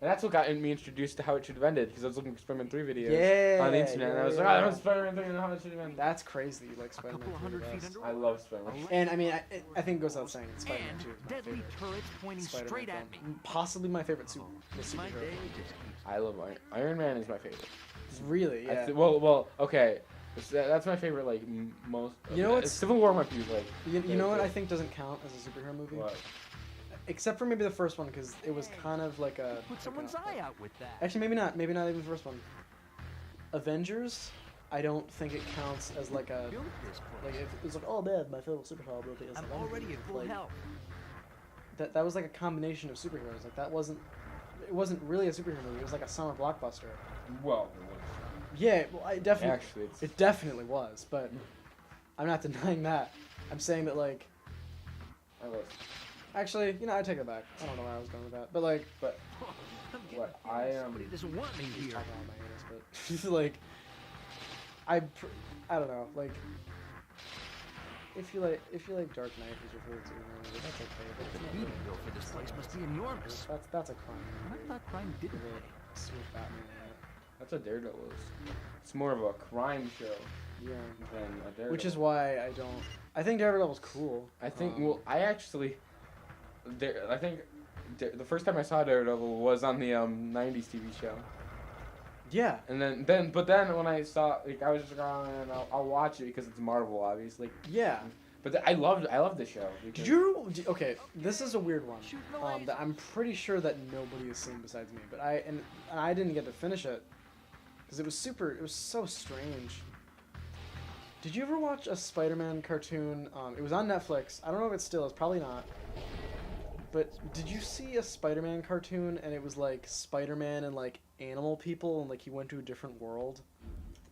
And that's what got me introduced to How It Should Have Ended, because I was looking for Spider-Man 3 videos on the internet, and I was like, oh, that's Spider-Man 3 and How It Should Have Ended. That's crazy. You like Spider-Man 3 the best. I love Spider-Man. And I mean, I think it goes without saying, Spider-Man 2 is my Deadly favorite turrets pointing Spider-Man straight at me. film. Possibly my favorite superhero. My day just keeps I love Iron Man is my favorite. Really, yeah. Well, okay. That's my favorite, like, most. You know what's- Civil War might be, like. You know what I think doesn't count as a superhero movie? What? Except for maybe the first one, because it was kind of like a... put someone's eye out with that. Actually, maybe not. Maybe not even the first one. Avengers, I don't think it counts as like a... Built this place. Like, if it's like, oh man, my favorite superhero movie is I'm Avengers. already at full Like, health. that was like a combination of superheroes. Like, that wasn't... It wasn't really a superhero movie. It was like a summer blockbuster. Well, Yeah, well, I definitely... actually, it's. It definitely was, but I'm not denying that. I'm saying that, like... I love. Actually, you know, I take it back. I don't know where I was going with that. But, like... But I'm getting what feeling I am. Somebody doesn't want me here. Talking about my anus, but... like... I don't know, like... If you like Dark Knight is your favorite superhero movie, that's okay. But The it's not speeding really- bill for this place must be enormous. That's a crime I movie. thought crime didn't With pay. Smooth Batman in it. That's what Daredevil is. It's more of a crime show Yeah. than a Daredevil. Which is why I don't... I think Daredevil's cool. I think. Um, Well, I actually. I think. The first time I saw Daredevil was on the '90s TV show, Yeah. and but then when I saw, like, I was just like, oh, man, I'll watch it because it's Marvel, obviously. Yeah. But I loved the show. Did you... Okay, this is a weird one. Shoot the laser. That I'm pretty sure that nobody has seen besides me. But and I didn't get to finish it. Because it was so strange. Did you ever watch a Spider-Man cartoon? It was on Netflix. I don't know if it still is. Probably not. But did you see a Spider-Man cartoon and it was like Spider-Man and like animal people and like he went to a different world?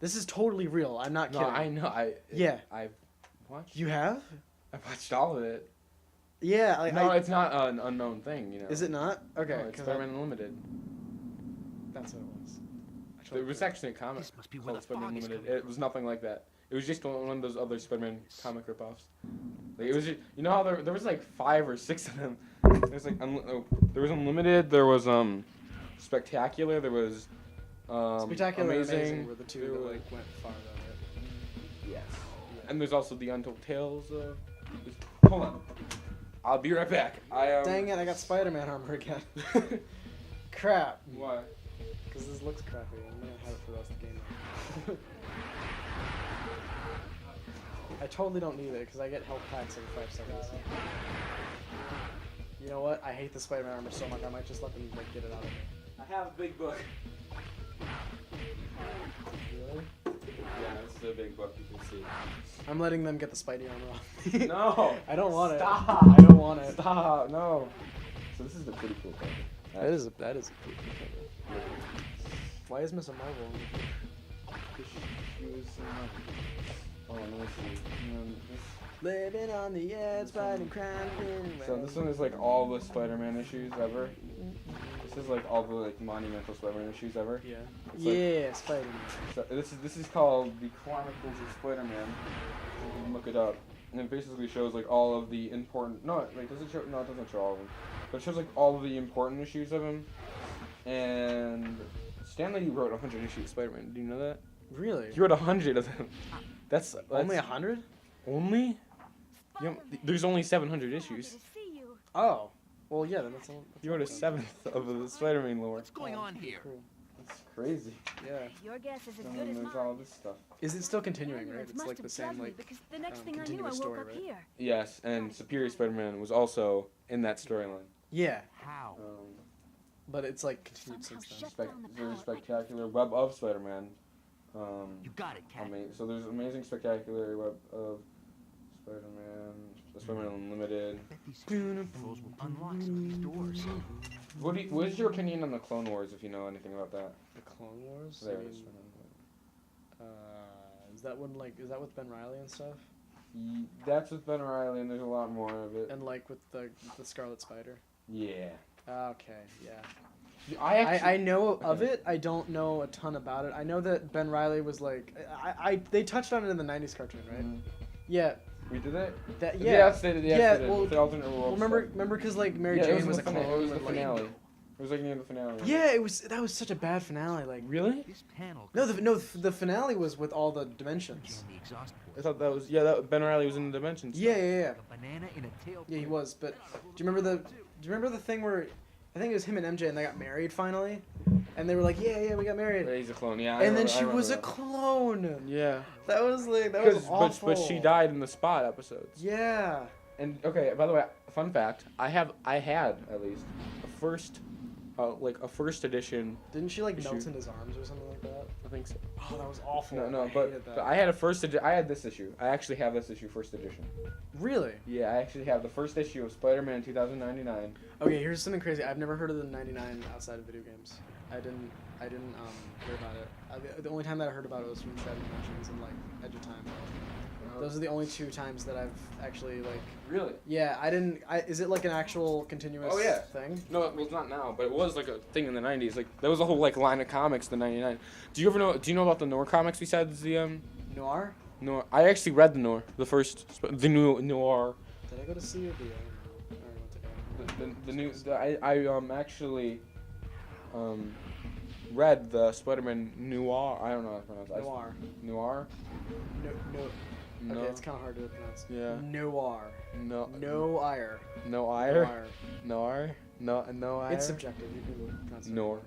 This is totally real. I'm not No, kidding. I know. Yeah. I've watched. You have? I watched all of it. Yeah. Like, No, it's not an unknown thing, you know. Is it not? Okay. No, it's 'cause Spider-Man Unlimited. That's what it was. I There totally was forgot. actually a comic This must be where called the Spider-Man fog is Unlimited. coming It was nothing like that. It was just one of those other Spider-Man comic ripoffs. Like, it was just, you know how there was like 5 or 6 of them. There's like there was Unlimited. There was Spectacular. There was Spectacular and Amazing. Amazing were the two There that was- like went farther. Yes. And there's also the Untold Tales. Hold on. I'll be right back. Dang it! I got Spider-Man armor again. Crap. Why? Because this looks crappy. I'm gonna have it for the rest of the game. I totally don't need it because I get health packs every 5 seconds. You know what? I hate the Spider-Man armor so much. I might just let them like get it out of me. I have a big book. Really? Yeah, this is a big book. You can see. I'm letting them get the Spidey armor off me. No. I don't want Stop. it. I don't want it. Stop. No. So this is the pretty cool thing. That is a cool cover. Why is Miss Marvel? She was oh, let me see. Living on the edge, fighting crime. So this one is like all the Spider-Man issues ever. This is like all the like monumental Spider-Man issues ever. Yeah. It's like- Yeah, Spider-Man. So this is called the Chronicles of Spider-Man. You can look it up, and it basically shows like all of the important. No, wait, does it show? No, it doesn't show all of them. But it shows like all of the important issues of him. And Stan Lee wrote 100 issues of Spider-Man. Do you know that? Really? He wrote 100 of them. That's Only 100? only. You know, there's only 700 issues. Oh. Well, yeah, then that's all. He wrote a seventh of the Spider-Man lore. What's going on here? Cool. That's crazy. Yeah. Your guess is as And good then as there's all mine. this stuff. Is it still continuing, right? Ambulance It's must like have the same, drugged me like. because the next thing I knew, I continuous woke story, up right? here. Yes, and Superior Spider-Man was also in that storyline. Yeah, How? but it's like continued Somehow since then. shut down the There's power. Spectacular Web of Spider-Man. You got it, Cat. So there's Amazing Spectacular Web of Spider-Man, Spider-Man Unlimited. I bet these controls will unlock some of these doors. What is your opinion on the Clone Wars, if you know anything about that? The Clone Wars. There I it mean, is. is that one like? Is that with Ben Riley and stuff? That's with Ben Riley, and there's a lot more of it. And like with the Scarlet Spider. Yeah. Okay, yeah. I I know of it. I don't know a ton about it. I know that Ben Riley was like, they touched on it in the '90s cartoon, right? Yeah. We did it? That Yes, yeah. they did. Yeah, Yes, they did. well, With the alternate world remember stuff. because like Mary Yeah, Jane was a it clone. was the but, like, finale. was like near the finale. Yeah, it was. That was such a bad finale. Like, Really? This panel. no, the finale was with all the dimensions. The exhaust port. I thought that was that Ben Riley was in the Dimensions. Yeah, yeah, yeah. A banana in a tail. Yeah, he was. But do you remember the thing where I think it was him and MJ and they got married finally, and they were like, yeah, we got married. He's a clone. Yeah. And then she was a clone. Yeah. That was awful. But she died in the Spot episodes. Yeah. And okay, by the way, fun fact: I had at least a first edition. Didn't she like Issue. melt in his arms or something like that? I think so. Oh, that was awful. No, I but hated that. I had I had this issue. I actually have this issue, first edition. Really? Yeah, I actually have the first issue of Spider-Man 2099. Okay, here's something crazy. I've never heard of the 99 outside of video games. I didn't hear about it. The only time that I heard about it was from Shattered Dimensions and like Edge of Time. Those are the only 2 times that I've actually like. Really? Yeah, is it like an actual continuous thing? No, well, it's not now, but it was like a thing in the 90s. Like there was a whole like line of comics, the 99. Do you know about the Noir comics besides the Noir? Noir? I actually read the Noir, the new Noir. Did I go to see it? I actually read the Spider-Man Noir. I don't know how to pronounce it. Noir. Noir? No. No. Okay, it's kind of hard to pronounce. Yeah. Noir. No. No ire. No ire? Noir? No ire? It's subjective. You can pronounce it. Nor.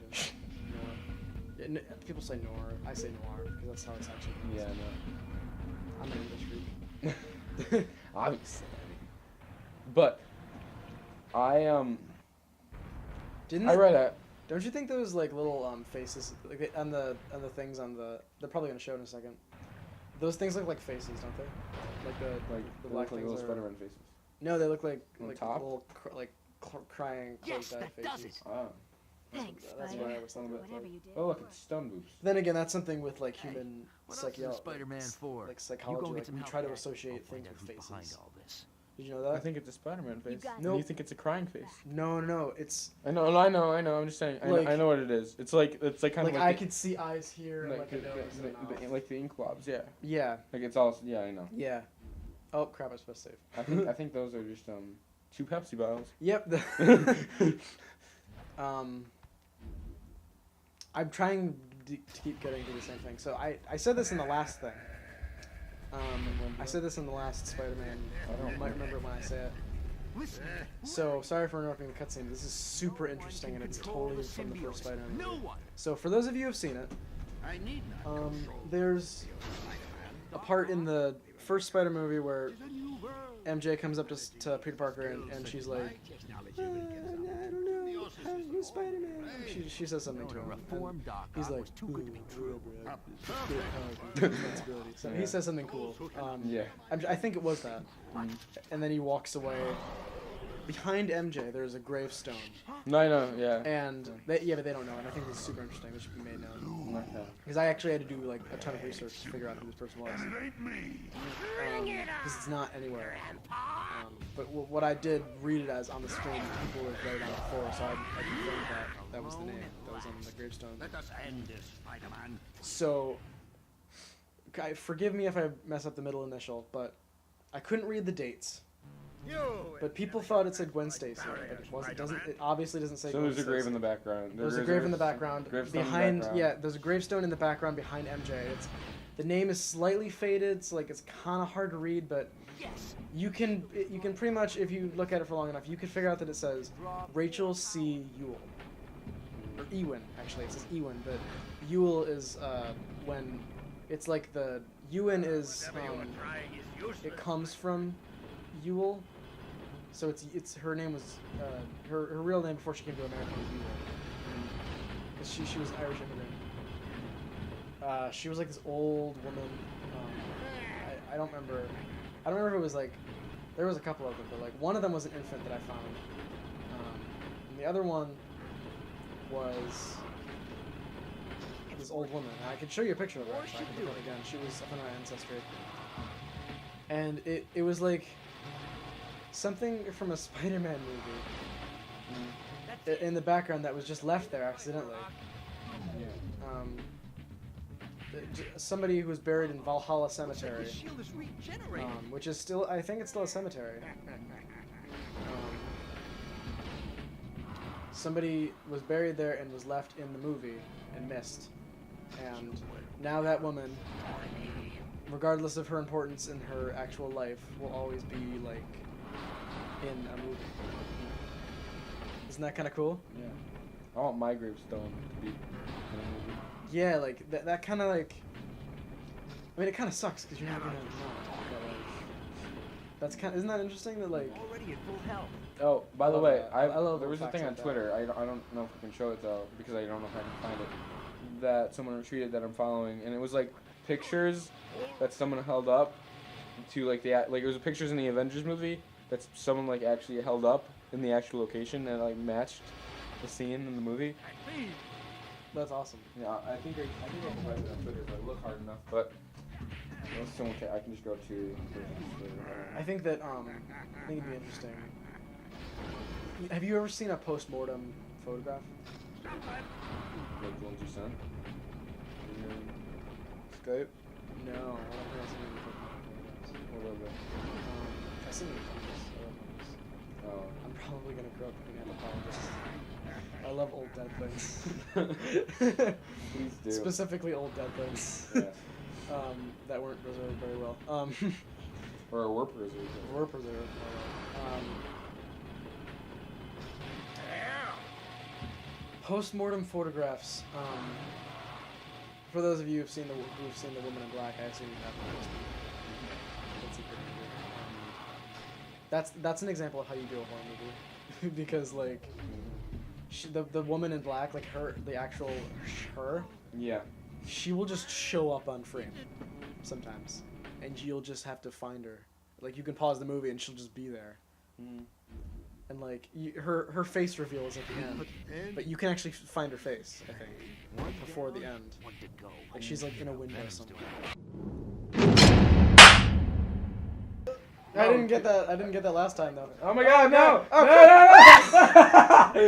Nor. Yeah, people say Nor. I say Noir because that's how it's actually pronounced. Yeah, no. I'm an English freak. Obviously. But I Didn't I read it. Don't you think those like little faces like on the things on the they're probably gonna show in a second. Those things look like faces, don't they? Like the black like things little are. Spider-Man faces. No, they look like On like top? little crying Yes, closed-eyed that does faces. it. Ah. Thanks, That's Spider. why I was A little bit Whatever like- you did. Oh look, it's stone boobs. Then again, that's something with like human What else is Spider-Man for? like You psychology. go like get some we help try to with that. associate I'll find things out with who's behind faces. all this. Did you know that? I think it's a Spider-Man face. got it. And Nope. you think it's a crying face. No, it's I know. I'm just saying. Like- I know what it is. It's like kind like of like I the, could see eyes here and like a nose and a mouth. like the ink blobs. Yeah. Yeah, Like it's all. Yeah, I know. yeah. Oh crap! I was supposed to save. I think those are just 2 Pepsi bottles. Yep. I'm trying to keep getting to the same thing. So I said this in the last thing. I said this in the last Spider-Man. You might remember when I say it. Listen. So sorry for interrupting the cutscene. This is super interesting and it's totally from the first Spider-Man No movie. one. So for those of you who have seen it, I need not there's a part in the first Spider movie where MJ comes up to Peter Parker and she's like, I don't know, who's Spider-Man? She says something to him. and reformed Doc he's Ock like, was too good to be true. responsibility. So he says something cool. Yeah. I think it was that. And then he walks away. Behind MJ, there's a gravestone. No, I know. Yeah. And but they don't know, and I think this is super interesting. This should be made known. Okay. Because I actually had to do like a ton of research to figure out who this person was. Because it's not anywhere. But what I did read it as on the screen, people would write it on the floor, so I confirmed that was the name that was on the gravestone. Let us end this, Spider-Man. So, forgive me if I mess up the middle initial, but I couldn't read the dates. But people thought it said Gwen Stacy, but it wasn't. It obviously doesn't say. So Gwen there's a Stacy. grave in the background. There's a grave in the background. Gravestone in the Behind, background. yeah, there's a gravestone in the background behind MJ. The name is slightly faded, so like it's kind of hard to read, but Yes. you can pretty much, if you look at it for long enough, you can figure out that it says Rachel C. Ewell. Or Ewan, actually. It says Ewan, but Ewell is when it's like the Ewan is it comes from Ewell. So it's her name was her real name before she came to America was Ewell. Because she was an Irish immigrant. She was like this old woman. I don't remember. I don't remember if it was like there was a couple of them, but like one of them was an infant that I found, and the other one was this old woman. And I can show you a picture of her. Actually. I can look at it again. She was up in our ancestry, and it was like something from a Spider-Man movie in the background that was just left there accidentally. Somebody who was buried in Valhalla Cemetery, The shield is regenerated. which is still, I think it's still a cemetery. somebody was buried there and was left in the movie and missed. And now that woman, regardless of her importance in her actual life, will always be like in a movie. Isn't that kind of cool? Yeah. I want my gravestone to be in a movie. Yeah, like that kind of like. I mean, it kind of sucks because you're not gonna know. But like, that's kind. Isn't that interesting that like? Already at full health. Oh, by the love way, that. I love there was a facts thing on like that. Twitter. I don't know if I can show it though because I don't know if I can find it. That someone retweeted that I'm following, and it was like pictures that someone held up to like it was pictures in the Avengers movie that someone like actually held up in the actual location and like matched the scene in the movie. That's awesome. Yeah, I think I can find it on Twitter if I look hard enough, but unless someone can, I can just go to Twitter. I think that I think it'd be interesting. Have you ever seen a post-mortem photograph? Like the ones you sent. Skype? No, I don't think I've seen any photographs. What are they? I've seen photos. Oh. I'm probably gonna grow up being an anthropologist. I love old dead things. Please do. Specifically old dead things. Yeah. That weren't preserved very well. Or were preserved. Were preserved. Post-mortem photographs. For those of you who've seen the Woman in Black, I assume you have. That's a good movie. That's an example of how you do a horror movie, because like the Woman in Black, like the actual her, Yeah. she will just show up on frame sometimes, and you'll just have to find her. Like you can pause the movie and she'll just be there. And like her face reveal is at the end, but you can actually find her face, I think, before the end. Like she's like in a window somewhere. I didn't get that last time though. Oh my God! No! No! No! No!